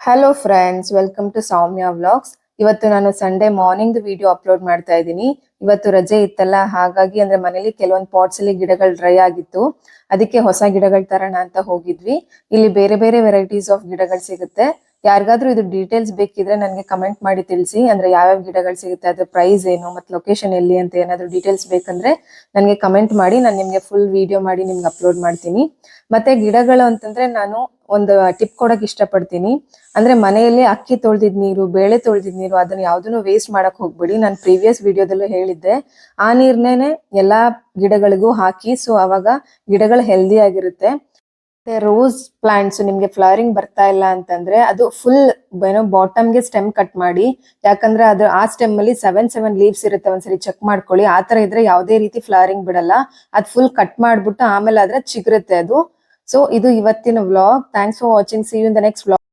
Hello friends, welcome to Soumya vlogs. ಇವತ್ತು ನಾನು Sunday morning video upload ಮಾಡ್ತಾ ಇದ್ದೀನಿ. ಇವತ್ತು ರಜೆ ಇತ್ತಲ್ಲ, ಹಾಗಾಗಿ ಅಂದ್ರೆ ಮನೇಲಿ ಕೆಲವೊಂದು ಪಾಟ್ಸ್ ಅಲ್ಲಿ ಗಿಡಗಳು ಡ್ರೈ ಆಗಿತ್ತು. ಅದಕ್ಕೆ ಹೊಸ ಗಿಡಗಳು ತರೋಣ ಅಂತ ಹೋಗಿದ್ವಿ. ಇಲ್ಲಿ ಬೇರೆ ಬೇರೆ ವೆರೈಟೀಸ್ ಆಫ್ ಗಿಡಗಳು ಸಿಗುತ್ತೆ. ಯಾರಿಗಾದ್ರೂ ಇದು ಡೀಟೇಲ್ಸ್ ಬೇಕಿದ್ರೆ ನನಗೆ ಕಮೆಂಟ್ ಮಾಡಿ ತಿಳಿಸಿ. ಅಂದ್ರೆ ಯಾವ್ಯಾವ ಗಿಡಗಳು ಸಿಗುತ್ತೆ, ಅದ್ರ ಪ್ರೈಸ್ ಏನು, ಮತ್ತೆ ಲೊಕೇಶನ್ ಎಲ್ಲಿ ಅಂತ ಏನಾದ್ರು ಡೀಟೇಲ್ಸ್ ಬೇಕಂದ್ರೆ ನನಗೆ ಕಮೆಂಟ್ ಮಾಡಿ. ನಾನು ನಿಮ್ಗೆ ಫುಲ್ ವಿಡಿಯೋ ಮಾಡಿ ನಿಮ್ಗೆ ಅಪ್ಲೋಡ್ ಮಾಡ್ತೀನಿ. ಮತ್ತೆ ಗಿಡಗಳು ಅಂತಂದ್ರೆ ನಾನು ಒಂದು ಟಿಪ್ ಕೊಡಕ್ ಇಷ್ಟಪಡ್ತೀನಿ. ಅಂದ್ರೆ ಮನೆಯಲ್ಲಿ ಅಕ್ಕಿ ತೊಳೆದಿದ್ ನೀರು, ಬೇಳೆ ತೊಳೆದಿದ್ ನೀರು, ಅದನ್ನ ಯಾವ್ದನ್ನು ವೇಸ್ಟ್ ಮಾಡಕ್ ಹೋಗ್ಬಿಡಿ. ನಾನು ಪ್ರೀವಿಯಸ್ ವಿಡಿಯೋದಲ್ಲೂ ಹೇಳಿದ್ದೆ, ಆ ನೀರ್ನೇನೆ ಎಲ್ಲಾ ಗಿಡಗಳಿಗೂ ಹಾಕಿ. ಸೊ ಅವಾಗ ಗಿಡಗಳು ಹೆಲ್ದಿ ಆಗಿರುತ್ತೆ. ರೋಸ್ ಪ್ಲಾಂಟ್ಸ್ ನಿಮ್ಗೆ ಫ್ಲವರಿಂಗ್ ಬರ್ತಾ ಇಲ್ಲ ಅಂತಂದ್ರೆ ಅದು ಫುಲ್ ಬಾಟಮ್ಗೆ ಸ್ಟೆಮ್ ಕಟ್ ಮಾಡಿ. ಯಾಕಂದ್ರೆ ಅದು ಆ ಸ್ಟೆಮ್ ಅಲ್ಲಿ 7 ಲೀವ್ಸ್ ಇರುತ್ತೆ. ಒಂದ್ಸರಿ ಚೆಕ್ ಮಾಡ್ಕೊಳ್ಳಿ. ಆತರ ಇದ್ರೆ ಯಾವುದೇ ರೀತಿ ಫ್ಲವರಿಂಗ್ ಬಿಡಲ್ಲ. ಅದ್ ಫುಲ್ ಕಟ್ ಮಾಡ್ಬಿಟ್ಟು ಆಮೇಲೆ ಆದ್ರೆ ಚಿಗುರುತ್ತೆ ಅದು. ಸೊ ಇದು ಇವತ್ತಿನ vlog. Thanks for watching. See you in the next vlog.